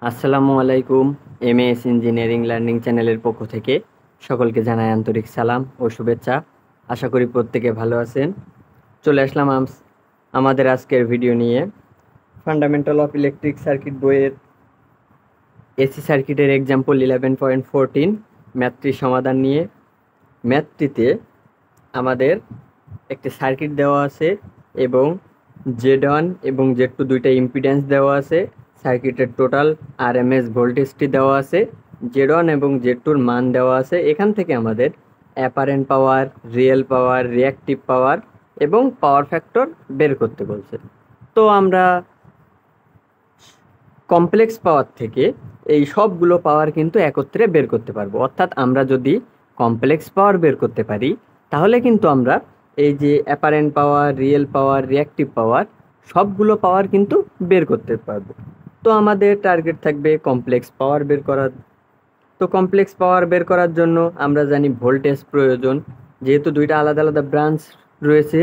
আসসালামু আলাইকুম। এমএএস engineering learning চ্যানেলের পক্ষ থেকে সকলকে জানাই আন্তরিক সালাম ও শুভেচ্ছা। আশা করি প্রত্যেকে ভালো আছেন। চলে আসলাম আমাদের আজকের ভিডিও নিয়ে ফান্ডামেন্টাল অফ ইলেকট্রিক সার্কিট বইয়ের এসি সার্কিটের এক্সাম্পল 11.14 ম্যাথটির সমাধান নিয়ে। ম্যাথটিতে আমাদের একটি সার্কিট দেওয়া আছে এবং Z1 এবং Z2 দুইটা ইম্পিডেন্স দেওয়া আছে। সার্কিটের টোটাল আরএমএস ভোল্টেজটি দেওয়া আছে, Z1 এবং Z2 এর মান দেওয়া আছে। এখান থেকে আমাদের apparent power, real power, reactive power এবং পাওয়ার ফ্যাক্টর বের করতে বলছে। তো আমরা কমপ্লেক্স পাওয়ার থেকে এই সবগুলো পাওয়ার কিন্তু একত্রে বের করতে পারবো। অর্থাৎ আমরা যদি কমপ্লেক্স পাওয়ার বের করতে পারি তাহলে কিন্তু আমরা এই যে apparent power, real power, reactive power সবগুলো পাওয়ার কিন্তু বের করতে পারবো। তো আমাদের টার্গেট থাকবে কমপ্লেক্স পাওয়ার বের করার। তো কমপ্লেক্স পাওয়ার বের করার জন্য আমরা জানি ভোল্টেজ প্রয়োজন। যেহেতু দুইটা আলাদা আলাদা ব্রাঞ্চ রয়েছে,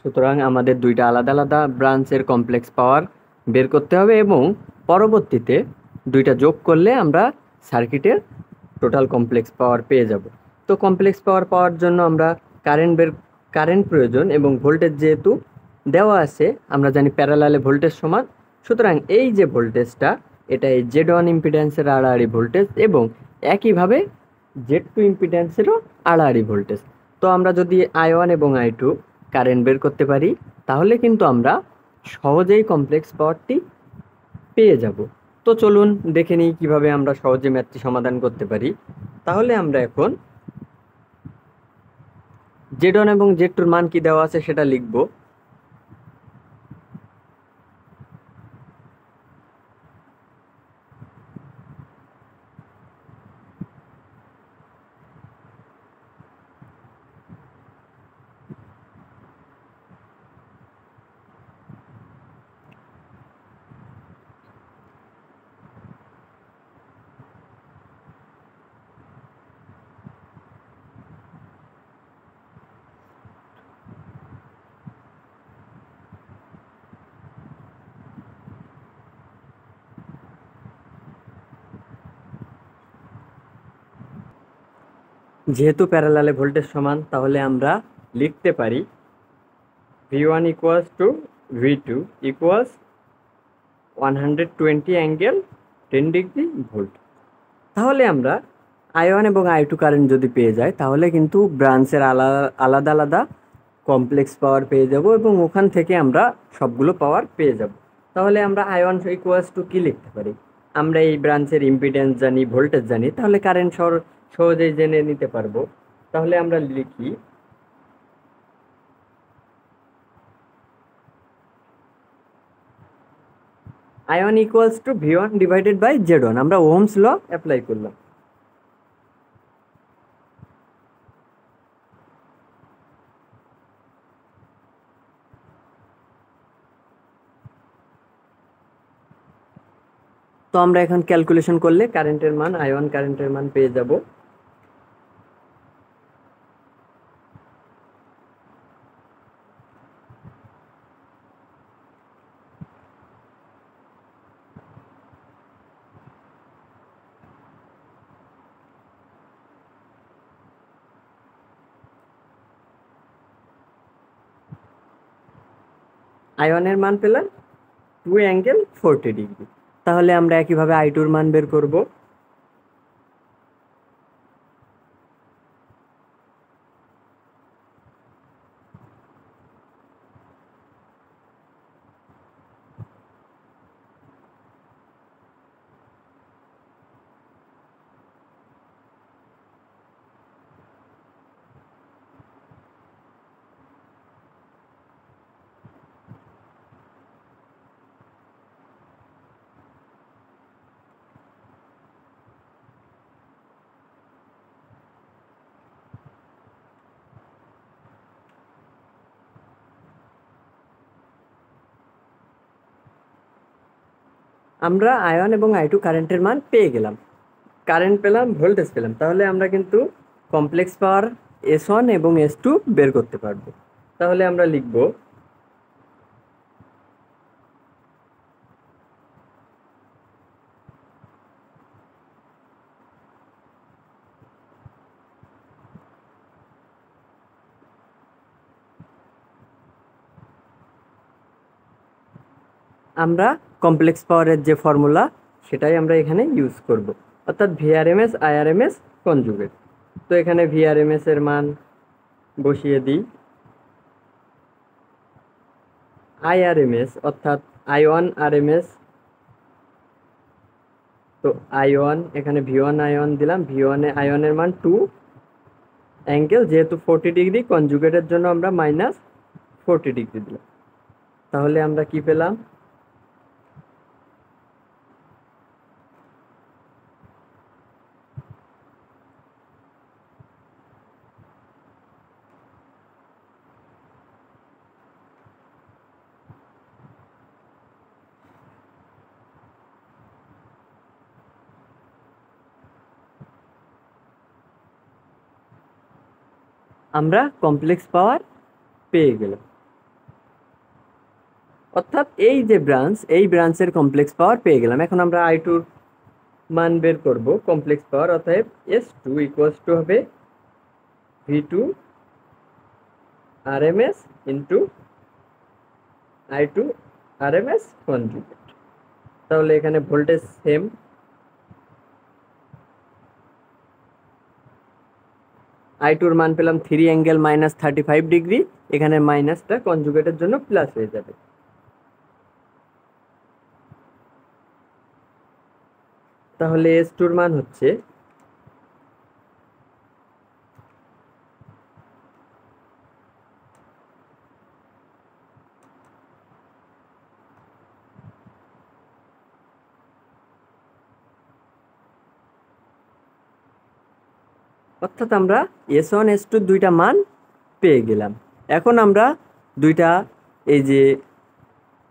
সুতরাং আমাদের দুইটা আলাদা আলাদা ব্রাঞ্চের কমপ্লেক্স পাওয়ার বের করতে হবে এবং পরবর্তীতে দুইটা যোগ করলে আমরা সার্কিটের টোটাল কমপ্লেক্স পাওয়ার পেয়ে যাব। তো কমপ্লেক্স পাওয়ার পাওয়ার জন্য আমরা কারেন্ট প্রয়োজন এবং ভোল্টেজ যেহেতু দেওয়া আছে, আমরা জানি প্যারালালে ভোল্টেজ সমান। সুতরাং এই যে ভোল্টেজটা, এটা এই Z1 ইম্পিডেন্সের আড়াআড়ি ভোল্টেজ এবং একইভাবে Z2 ইম্পিডেন্সেরও আড়াআড়ি ভোল্টেজ। তো আমরা যদি I1 এবং I2 কারেন্ট বের করতে পারি তাহলে কিন্তু আমরা সহজেই কমপ্লেক্স পাওয়ারটি পেয়ে যাব। তো চলুন দেখে নিই কীভাবে আমরা সহজে ম্যাথটি সমাধান করতে পারি। তাহলে আমরা এখন Z1 এবং Z2 এর মান কি দেওয়া আছে সেটা লিখব। যেহেতু প্যারালালে ভোল্টেজ সমান, তাহলে আমরা লিখতে পারি V1 equals to V2 equals 120 angle 10 degree volt. তাহলে আমরা I1 এবং I2 কারেন্ট যদি পেয়ে যাই তাহলে কিন্তু ব্রাঞ্চের আলাদা আলাদা কমপ্লেক্স পাওয়ার পেয়ে যাব এবং ওখান থেকে আমরা সবগুলো পাওয়ার পেয়ে যাব। তাহলে আমরা I1 ইকুয়ালস টু কী লিখতে পারি? আমরা এই ব্রাঞ্চের ইম্পিডেন্স জানি, ভোল্টেজ জানি, তাহলে কারেন্ট সহজেই জেনে নিতে পারবো। তাহলে আমরা লিখি I1 equals to V1 divided by Z1। আমরা ওহমস ল অ্যাপ্লাই করলাম। তো আমরা এখন ক্যালকুলেশন করলে কারেন্টের মান, I1 কারেন্টের মান পেয়ে যাব। I1 এর মান পেলাম 2 অ্যাঙ্গেল 40 ডিগ্রি। তাহলে আমরা একইভাবে I2 এর মান বের করব। আমরা I1 এবং I2 কারেন্টের মান পেয়ে গেলাম, কারেন্ট পেলাম, ভোল্টেজ পেলাম। তাহলে আমরা কিন্তু কমপ্লেক্স পাওয়ার S1 এবং S2 বের করতে পারবো। তাহলে আমরা লিখব আমরা কমপ্লেক্স পাওয়ারের যে ফর্মুলা সেটাই আমরা এখানে ইউজ করব, অর্থাৎ ভিআরএমএস আইআরএমএস কনজুগেট। তো এখানে ভিআরএমএস এর মান বসিয়ে দিই, আইআরএমএস অর্থাৎ আই1 আরএমএস, তো আই1 এখানে ভি1 আই1 দিলাম, ভি1 এ আই1 এর মান 2 অ্যাঙ্গেল, যেহেতু 40 ডিগ্রি কনজুগেটের জন্য আমরা -40 ডিগ্রি দিলাম। তাহলে আমরা কি পেলাম, আমরা কমপ্লেক্স পাওয়ার পেয়ে গেলাম। অর্থাৎ এই যে ব্রাঞ্চ, এই ব্রাঞ্চের কমপ্লেক্স পাওয়ার পেয়ে গেলাম। এখন আমরা আই2 মান বের করব কমপ্লেক্স পাওয়ার, অতএব S2 ইকুয়ালস টু হবে V2 RMS into I2 RMS conjugate. তাহলে এখানে ভোল্টেজ সেম, I2 মান পেলাম 3 অ্যাঙ্গেল -35 ডিগ্রি, এখানে মাইনাসটা কনজুগেটের জন্য প্লাস হয়ে যাবে। তাহলে S2 এর মান হচ্ছে অর্থাৎ আমরা S1 S2 দুইটা মান পেয়ে গেলাম। এখন আমরা দুইটা এই যে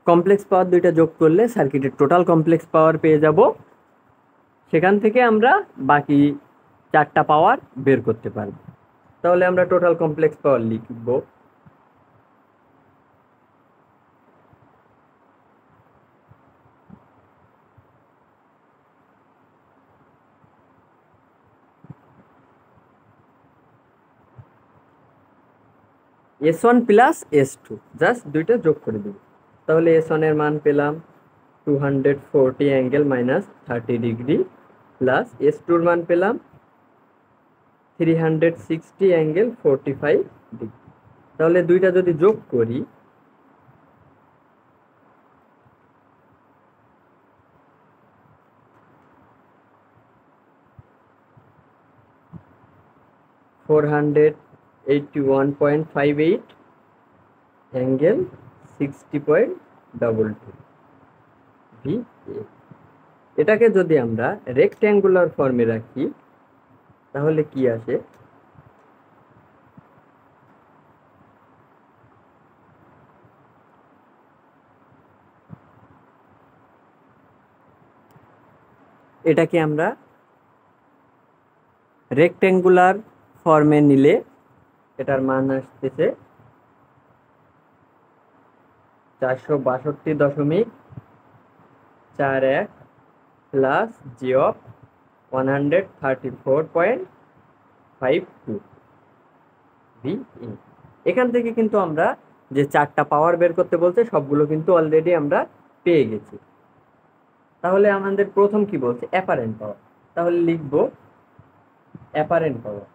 কমপ্লেক্স পাওয়ার দুইটা যোগ করলে সার্কিটের টোটাল কমপ্লেক্স পাওয়ার পেয়ে যাব। সেখান থেকে আমরা বাকি 4টা পাওয়ার বের করতে পারব। তাহলে আমরা টোটাল কমপ্লেক্স পাওয়ার লিখব, S1 প্লাস S2, জাস্ট দুইটা যোগ করে দেব। তাহলে S1 এর মান পেলাম 240 অ্যাঙ্গেল -30 ডিগ্রি, প্লাস S2 এর মান পেলাম 360 অ্যাঙ্গেল 45 ডিগ্রি। তাহলে দুইটা যদি যোগ করি, (481.58 অ্যাঙ্গেল 60.22 VA। এটাকে যদি আমরা রেক্ট্যাঙ্গুলার ফর্মে রাখি তাহলে কি আসে, এটাকে আমরা রেক্ট্যাঙ্গুলার ফর্মে নিলে এটার মান আসতেছে 462.41 প্লাস জি অফ 134.52 VA। এখান থেকে কিন্তু আমরা যে 4টা পাওয়ার বের করতে বলছে সবগুলো কিন্তু অলরেডি আমরা পেয়ে গেছি। তাহলে আমাদের প্রথম কি বলছে, অ্যাপারেন্ট পাওয়ার। তাহলে লিখব অ্যাপারেন্ট পাওয়ার।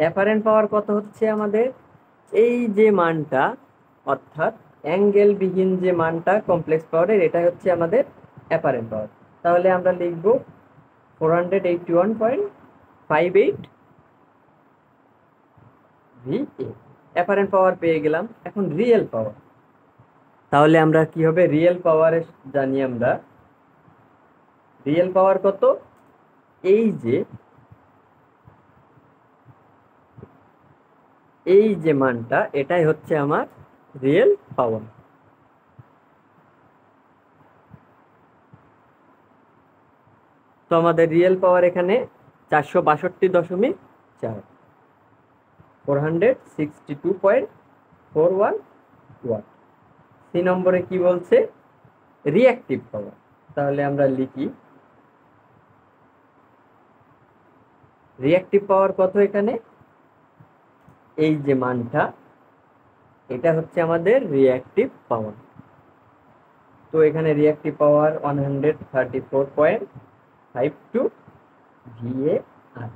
অ্যাপারেন্ট পাওয়ার কত হচ্ছে আমাদের, এই যে মানটা অর্থাৎ অ্যাঙ্গেল বিহীন যে মানটা কমপ্লেক্স পাওয়ারের, এটা হচ্ছে আমাদের অ্যাপারেন্ট পাওয়ার। তাহলে আমরা লিখব 481.58 VA। অ্যাপারেন্ট পাওয়ার পেয়ে গেলাম। এখন রিয়েল পাওয়ার, তাহলে আমরা কি হবে, রিয়েল পাওয়ার জানি আমরা রিয়েল পাওয়ার কত, এই যে মানটা এটাই হচ্ছে আমার রিয়েল পাওয়ার। তো আমাদের রিয়েল পাওয়ার এখানে 462.4, 462.41 ওয়াট। সি নম্বরে কি বলছে, রিঅ্যাক্টিভ পাওয়ার। তাহলে আমরা লিখি রিঅ্যাক্টিভ পাওয়ার কত, এখানে এই যে মানটা, এটা হচ্ছে আমাদের রিঅ্যাক্টিভ পাওয়ার। তো এখানে রিঅ্যাক্টিভ পাওয়ার 134.52 VAR,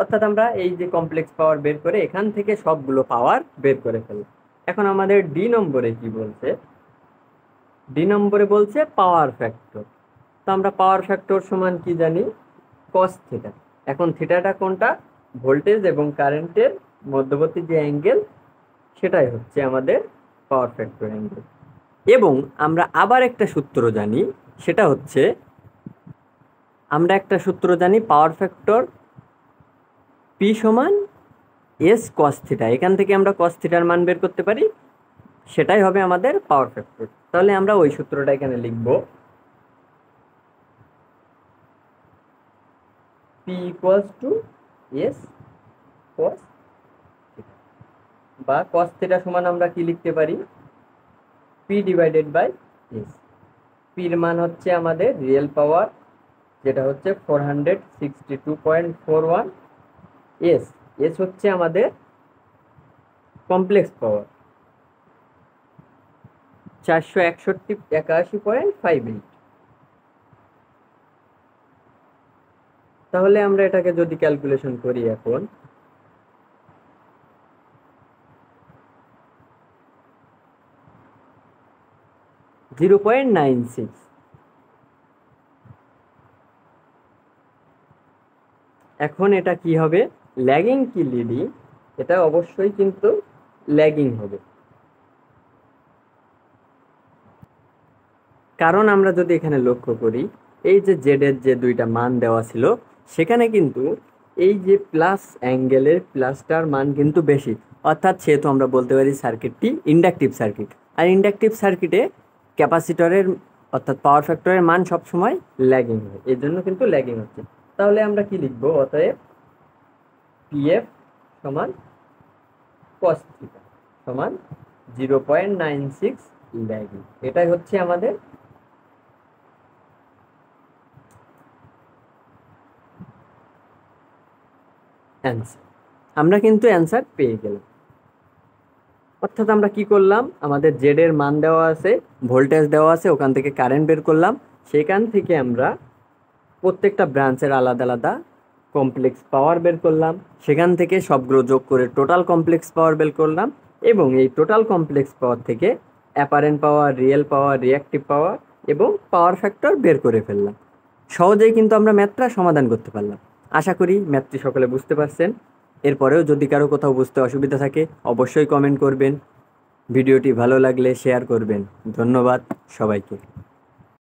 অর্থাৎ আমরা এই যে কমপ্লেক্স পাওয়ার বের করে এখান থেকে সবগুলো পাওয়ার বের করে ফেললাম। এখন আমাদের ডি নম্বরে কি বলছে? ডি নম্বরে বলছে পাওয়ার ফ্যাক্টর। তো আমরা পাওয়ার ফ্যাক্টর সমান কি জানি? Cos theta. এখন থিটাটা কোনটা? ভোল্টেজ এবং কারেন্টের মধ্যবর্তী যে অ্যাঙ্গেল, সেটাই হচ্ছে আমাদের পাওয়ার ফ্যাক্টর অ্যাঙ্গেল। এবং আমরা আবার একটা সূত্র জানি, সেটা হচ্ছে পাওয়ার ফ্যাক্টর পি সমান এস কস থিটা। এখান থেকে আমরা কস থিটার মান বের করতে পারি, সেটাই হবে আমাদের পাওয়ার ফ্যাক্টর। তাহলে আমরা ওই সূত্রটা এখানে লিখব, P equals to S cos theta, বা কস থিটা সমান আমরা কি লিখতে পারি? P divided by S. পির মান হচ্ছে আমাদের রিয়েল পাওয়ার, যেটা হচ্ছে 462.41। এস হচ্ছে আমাদের কমপ্লেক্স পাওয়ার, 481.58। তাহলে আমরা এটাকে যদি ক্যালকুলেশন করি এখন, (0.96). এখন এটা কি হবে? ল্যাগিং কি লিডিং? এটা অবশ্যই কিন্তু ল্যাগিং হবে, কারণ আমরা যদি এখানে লক্ষ্য করি, এই যে জেড এর যে দুইটা মান দেওয়া ছিল, সেখানে কিন্তু এই যে প্লাস অ্যাঙ্গেলের প্লাসটার মান কিন্তু বেশি, অর্থাৎ সেহেতু আমরা বলতে পারি সার্কিটটি ইন্ডাকটিভ সার্কিট। আর ইন্ডাকটিভ সার্কিটে ক্যাপাসিটরের অর্থাৎ পাওয়ার ফ্যাক্টরের মান সবসময় ল্যাগিং হয়, এর জন্য কিন্তু ল্যাগিং হচ্ছে। তাহলে আমরা কি লিখবো? অতএব পিএফ সমান কস থিটা সমান 0.96 ল্যাগিং। এটাই হচ্ছে আমাদের অ্যান্সার। আমরা কিন্তু অ্যান্সার পেয়ে গেলাম। অর্থাৎ আমরা কি করলাম? আমাদের জেড এর মান দেওয়া আছে, ভোল্টেজ দেওয়া আছে, ওখান থেকে কারেন্ট বের করলাম। সেখান থেকে আমরা প্রত্যেকটা ব্রাঞ্চের আলাদা আলাদা কমপ্লেক্স পাওয়ার বের করলাম, সেখান থেকে সবগুলো যোগ করে টোটাল কমপ্লেক্স পাওয়ার বের করলাম, এবং এই টোটাল কমপ্লেক্স পাওয়ার থেকে apparent power, real power, reactive power এবং পাওয়ার ফ্যাক্টর বের করে ফেললাম। সহজেই কিন্তু আমরা ম্যাথটা সমাধান করতে পারলাম। আশা করি ম্যাথটি সকলে বুঝতে পারছেন। এরপরেও যদি কারো কোথাও বুঝতে অসুবিধা থাকে অবশ্যই কমেন্ট করবেন। ভিডিওটি ভালো লাগলে শেয়ার করবেন। ধন্যবাদ সবাইকে।